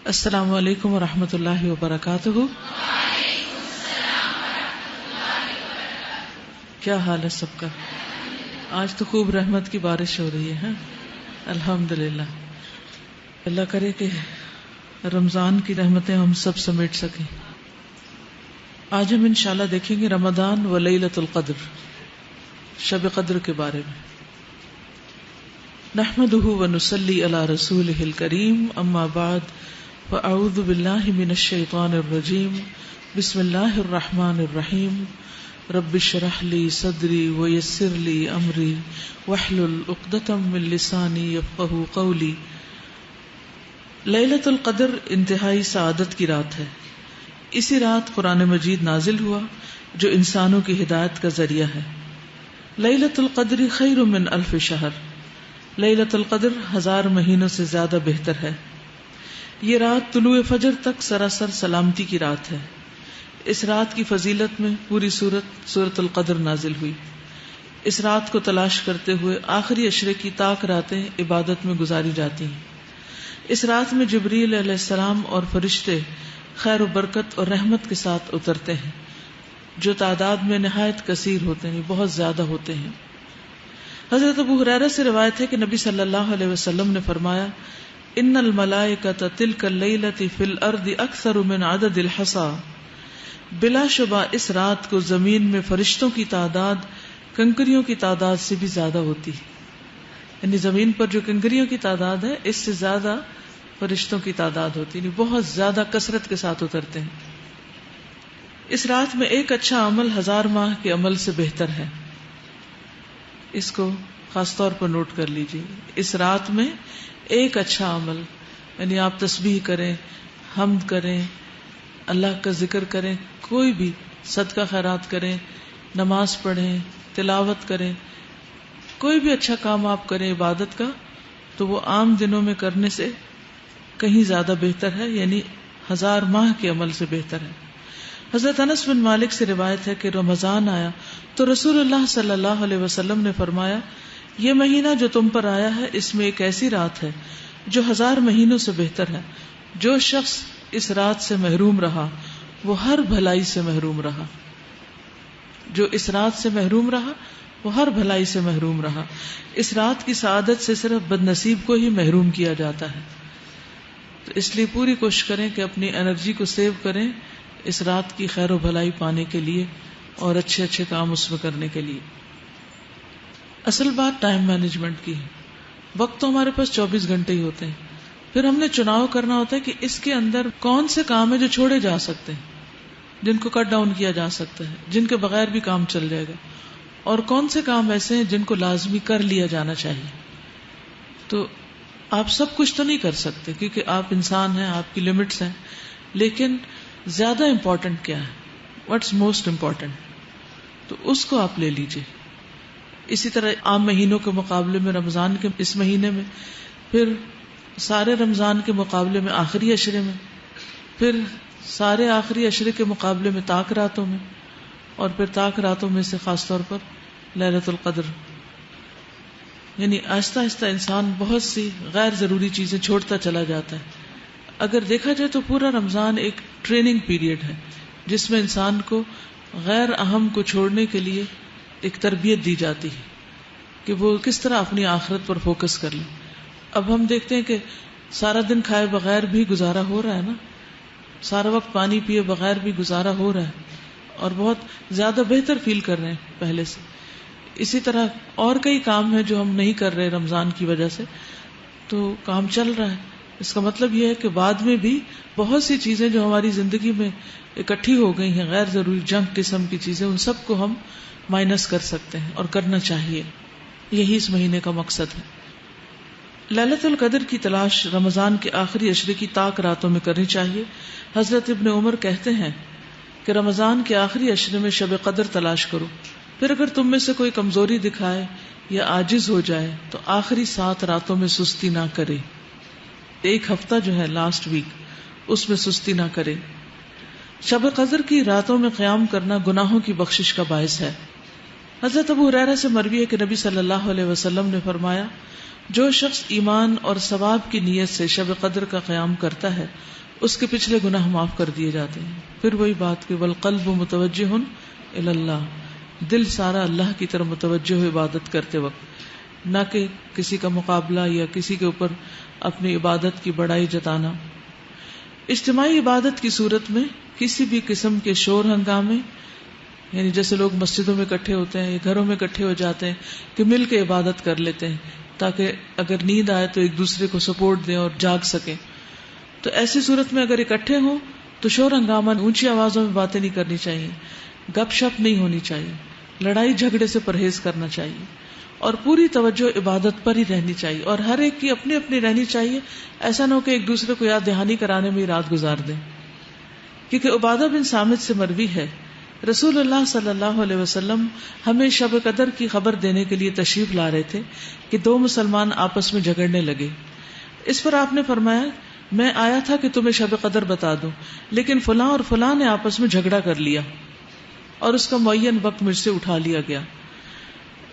السلام علیکم ورحمۃ اللہ وبرکاتہ۔ کیا حال ہے سب کا؟ آج تو خوب رحمت کی بارش ہو رہی ہے، الحمدللہ۔ اللہ کرے کہ رمضان کی رحمتیں ہم سب سمیٹ سکیں۔ آج ہم انشاءاللہ دیکھیں گے رمضان و لیلۃ القدر، شب قدر کے بارے میں۔ نحمدہ ونصلی علی رسولہ الکریم، اما بعد فاعوذ باللہ من الشیطان الرجیم، بسم اللہ الرحمن الرحیم۔ رب اشرح لی صدری ویسر لی امری واحلل عقدۃ من لسانی یفقہوا قولی۔ لیلۃ القدر انتہائی سعادت کی رات ہے۔ اسی رات قرآن مجید نازل ہوا جو انسانوں کی ہدایت کا ذریعہ ہے۔ لیلۃ القدر خیر من الف شہر، لیلۃ القدر 1000 مہینوں سے زیادہ بہتر ہے۔ یہ رات طلوع فجر تک سراسر سلامتی کی رات ہے۔ اس رات کی فضیلت میں پوری سورۃ القدر نازل ہوئی۔ اس رات کو تلاش کرتے ہوئے آخری عشرے کی طاق راتیں عبادت میں گزاری جاتی ہیں۔ اس رات میں جبریل علیہ السلام اور فرشتے خیر و برکت اور رحمت کے ساتھ اترتے ہیں، جو تعداد میں نہایت کثیر ہوتے ہیں، بہت زیادہ ہوتے ہیں۔ حضرت ابو ہریرہ سے روایت ہے کہ نبی صلی اللہ علیہ وسلم نے فرمایا، ان الملائکۃ تلک اللیلۃ فی الارض اکثر من عدد الحصى، بلا شبہ اس رات کو زمین میں فرشتوں کی تعداد کنکریوں کی تعداد سے بھی زیادہ ہوتی ہے۔ یعنی زمین پر جو کنکریوں کی تعداد ہے اس سے زیادہ فرشتوں کی تعداد ہوتی ہے، یعنی بہت زیادہ کثرت کے ساتھ اترتے ہیں۔ اس رات میں ایک اچھا عمل 1000 ماہ کے عمل سے بہتر ہے۔ اس کو خاص طور پر نوٹ کر لیجیے۔ اس رات میں ایک اچھا عمل، یعنی آپ تسبیح کریں، حمد کریں، اللہ کا ذکر کریں، کوئی بھی صدقہ خیرات کریں، نماز پڑھیں، تلاوت کریں، کوئی بھی اچھا کام آپ کریں عبادت کا، تو وہ عام دنوں میں کرنے سے کہیں زیادہ بہتر ہے، یعنی 1000 ماہ کے عمل سے بہتر ہے۔ حضرت انس بن مالک سے روایت ہے کہ رمضان آیا تو رسول اللہ صلی اللہ علیہ وسلم نے فرمایا، یہ مہینہ جو تم پر آیا ہے اس میں ایک ایسی رات ہے جو 1000 مہینوں سے بہتر ہے۔ جو شخص اس رات سے محروم رہا وہ ہر بھلائی سے محروم رہا۔ جو اس رات سے محروم رہا وہ ہر بھلائی سے محروم رہا۔ اس رات کی سعادت سے صرف بد نصیب کو ہی محروم کیا جاتا ہے۔ تو اس لیے پوری کوشش کریں کہ اپنی انرجی کو سیو کریں اس رات کی خیر و بھلائی پانے کے لیے اور اچھے اچھے کام اس میں کرنے کے لیے۔ اصل بات ٹائم مینجمنٹ کی ہے۔ وقت تو ہمارے پاس 24 گھنٹے ہی ہوتے ہیں، پھر ہم نے چناؤ کرنا ہوتا ہے کہ اس کے اندر کون سے کام ہیں جو چھوڑے جا سکتے ہیں، جن کو کٹ ڈاؤن کیا جا سکتا ہے، جن کے بغیر بھی کام چل جائے گا، اور کون سے کام ایسے ہیں جن کو لازمی کر لیا جانا چاہیے۔ تو آپ سب کچھ تو نہیں کر سکتے کیونکہ آپ انسان ہیں، آپ کی لمٹس ہیں، لیکن زیادہ امپورٹنٹ کیا ہے، واٹس موسٹ امپورٹنٹ، تو اس کو آپ لے لیجئے۔ اسی طرح عام مہینوں کے مقابلے میں رمضان کے اس مہینے میں، پھر سارے رمضان کے مقابلے میں آخری عشرے میں، پھر سارے آخری عشرے کے مقابلے میں طاق راتوں میں، اور پھر طاق راتوں میں سے خاص طور پر لیلۃ القدر۔ یعنی آہستہ آہستہ انسان بہت سی غیر ضروری چیزیں چھوڑتا چلا جاتا ہے۔ اگر دیکھا جائے تو پورا رمضان ایک ٹریننگ پیریڈ ہے جس میں انسان کو غیر اہم کو چھوڑنے کے لیے ایک تربیت دی جاتی ہے کہ وہ کس طرح اپنی آخرت پر فوکس کر لیں۔ اب ہم دیکھتے ہیں کہ سارا دن کھائے بغیر بھی گزارا ہو رہا ہے نا، سارا وقت پانی پیے بغیر بھی گزارا ہو رہا ہے، اور بہت زیادہ بہتر فیل کر رہے ہیں پہلے سے۔ اسی طرح اور کئی کام ہیں جو ہم نہیں کر رہے رمضان کی وجہ سے، تو کام چل رہا ہے۔ اس کا مطلب یہ ہے کہ بعد میں بھی بہت سی چیزیں جو ہماری زندگی میں اکٹھی ہو گئی ہیں، غیر ضروری جنک قسم کی چیزیں، ان سب کو ہم مائنس کر سکتے ہیں اور کرنا چاہیے۔ یہی اس مہینے کا مقصد ہے۔ لیلۃ القدر کی تلاش رمضان کے آخری عشرے کی طاق راتوں میں کرنی چاہیے۔ حضرت ابن عمر کہتے ہیں کہ رمضان کے آخری عشرے میں شب قدر تلاش کرو، پھر اگر تم میں سے کوئی کمزوری دکھائے یا عاجز ہو جائے تو آخری 7 راتوں میں سستی نہ کرے۔ ایک ہفتہ جو ہے لاسٹ ویک، اس میں سستی نہ کرے۔ شب قدر کی راتوں میں قیام کرنا گناہوں کی بخشش کا باعث ہے۔ حضرت ابو ہریرہ سے مروی ہے کہ نبی صلی اللہ علیہ وسلم نے فرمایا، جو شخص ایمان اور ثواب کی نیت سے شب قدر کا قیام کرتا ہے اس کے پچھلے گناہ معاف کر دیے جاتے ہیں. پھر وہی بات کہ والقلب متوجہ الی اللہ، دل سارا اللہ کی طرف متوجہ ہو عبادت کرتے وقت، نہ کہ کسی کا مقابلہ یا کسی کے اوپر اپنی عبادت کی بڑائی جتانا. اجتماعی عبادت کی صورت میں کسی بھی قسم کے شور ہنگامے، یعنی جیسے لوگ مسجدوں میں اکٹھے ہوتے ہیں یا گھروں میں اکٹھے ہو جاتے ہیں کہ مل کے عبادت کر لیتے ہیں تاکہ اگر نیند آئے تو ایک دوسرے کو سپورٹ دیں اور جاگ سکیں. تو ایسی صورت میں اگر اکٹھے ہوں تو شور ہنگامہ، اونچی آوازوں میں باتیں نہیں کرنی چاہیے، گپ شپ نہیں ہونی چاہیے، لڑائی جھگڑے سے پرہیز کرنا چاہیے اور پوری توجہ عبادت پر ہی رہنی چاہیے، اور ہر ایک کی اپنی اپنی رہنی چاہیے. ایسا نہ ہو کہ ایک دوسرے کو یاد دہانی کرانے میں ہی رات گزار دیں. کیونکہ عبادہ بن صامت سے مروی ہے رسول اللہ صلی اللہ علیہ وسلم ہمیں شب قدر کی خبر دینے کے لیے تشریف لا رہے تھے کہ دو مسلمان آپس میں جھگڑنے لگے. اس پر آپ نے فرمایا میں آیا تھا کہ تمہیں شب قدر بتا دوں، لیکن فلاں اور فلاں نے آپس میں جھگڑا کر لیا اور اس کا معین وقت مجھ سے اٹھا لیا گیا.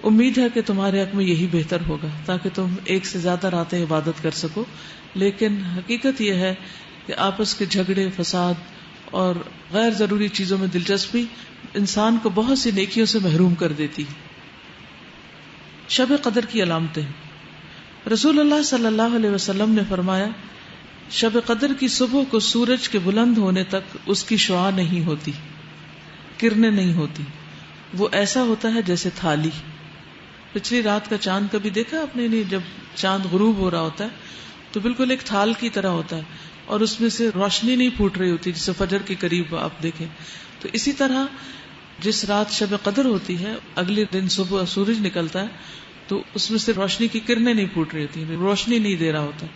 امید ہے کہ تمہارے حق میں یہی بہتر ہوگا تاکہ تم ایک سے زیادہ راتیں عبادت کر سکو. لیکن حقیقت یہ ہے کہ آپس کے جھگڑے، فساد اور غیر ضروری چیزوں میں دلچسپی انسان کو بہت سی نیکیوں سے محروم کر دیتی. شب قدر کی علامتیں. رسول اللہ صلی اللہ علیہ وسلم نے فرمایا شب قدر کی صبح کو سورج کے بلند ہونے تک اس کی شعاع نہیں ہوتی، کرنیں نہیں ہوتی، وہ ایسا ہوتا ہے جیسے تھالی. پچھلی رات کا چاند کبھی دیکھا آپ نے؟ نہیں. جب چاند غروب ہو رہا ہوتا ہے تو بالکل ایک تھال کی طرح ہوتا ہے اور اس میں سے روشنی نہیں پھوٹ رہی ہوتی جسے فجر کے قریب آپ دیکھیں. تو اسی طرح جس رات شب قدر ہوتی ہے اگلے دن صبح سورج نکلتا ہے تو اس میں سے روشنی کی کرنیں نہیں پھوٹ رہی ہوتی، روشنی نہیں دے رہا ہوتا،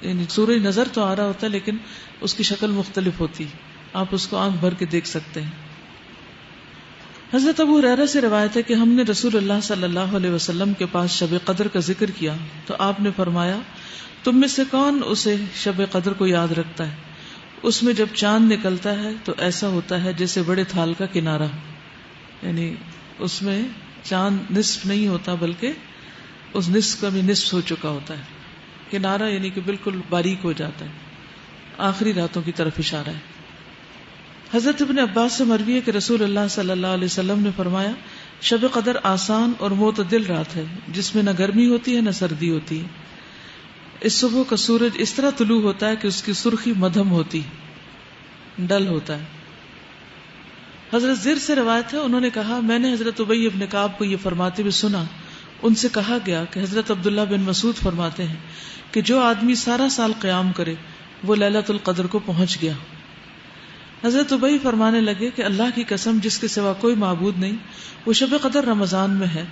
یعنی سورج نظر تو آ رہا ہوتا ہے لیکن اس کی شکل مختلف ہوتی، آپ اس کو آنکھ بھر کے دیکھ سکتے ہیں. حضرت ابو ہریرہ سے روایت ہے کہ ہم نے رسول اللہ صلی اللہ علیہ وسلم کے پاس شب قدر کا ذکر کیا تو آپ نے فرمایا تم میں سے کون اسے شب قدر کو یاد رکھتا ہے؟ اس میں جب چاند نکلتا ہے تو ایسا ہوتا ہے جیسے بڑے تھال کا کنارہ، یعنی اس میں چاند نصف نہیں ہوتا بلکہ اس نصف کا بھی نصف ہو چکا ہوتا ہے. کنارہ یعنی کہ بالکل باریک ہو جاتا ہے. آخری راتوں کی طرف اشارہ ہے. حضرت ابن عباس سے مروی ہے کہ رسول اللہ صلی اللہ علیہ وسلم نے فرمایا شب قدر آسان اور معتدل رات ہے جس میں نہ گرمی ہوتی ہے نہ سردی ہوتی ہے. اس صبح کا سورج اس طرح طلوع ہوتا ہے کہ اس کی سرخی مدھم ہوتی، ڈل ہوتا ہے. حضرت زر سے روایت ہے انہوں نے کہا میں نے حضرت ابی ابن کعب کو یہ فرماتے ہوئے سنا. ان سے کہا گیا کہ حضرت عبداللہ بن مسعود فرماتے ہیں کہ جو آدمی سارا سال قیام کرے وہ لیلۃ القدر کو پہنچ گیا. حضرت ابی فرمانے لگے کہ اللہ کی قسم جس کے سوا کوئی معبود نہیں، وہ شب قدر رمضان میں ہے.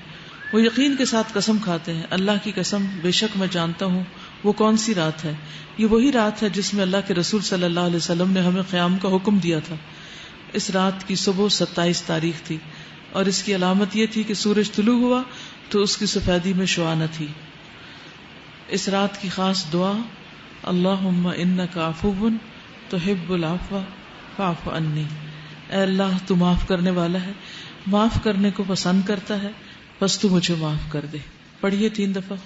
وہ یقین کے ساتھ قسم کھاتے ہیں اللہ کی قسم بے شک میں جانتا ہوں وہ کون سی رات ہے. یہ وہی رات ہے جس میں اللہ کے رسول صلی اللہ علیہ وسلم نے ہمیں قیام کا حکم دیا تھا. اس رات کی صبح 27 تاریخ تھی اور اس کی علامت یہ تھی کہ سورج طلوع ہوا تو اس کی سفیدی میں شعاع نہ تھی. اس رات کی خاص دعا اللہم انک عفو تحب العفو فاعف عنی، اے اللہ تو معاف کرنے والا ہے، معاف کرنے کو پسند کرتا ہے، بس تو مجھے معاف کر دے. پڑھیے 3 دفعہ.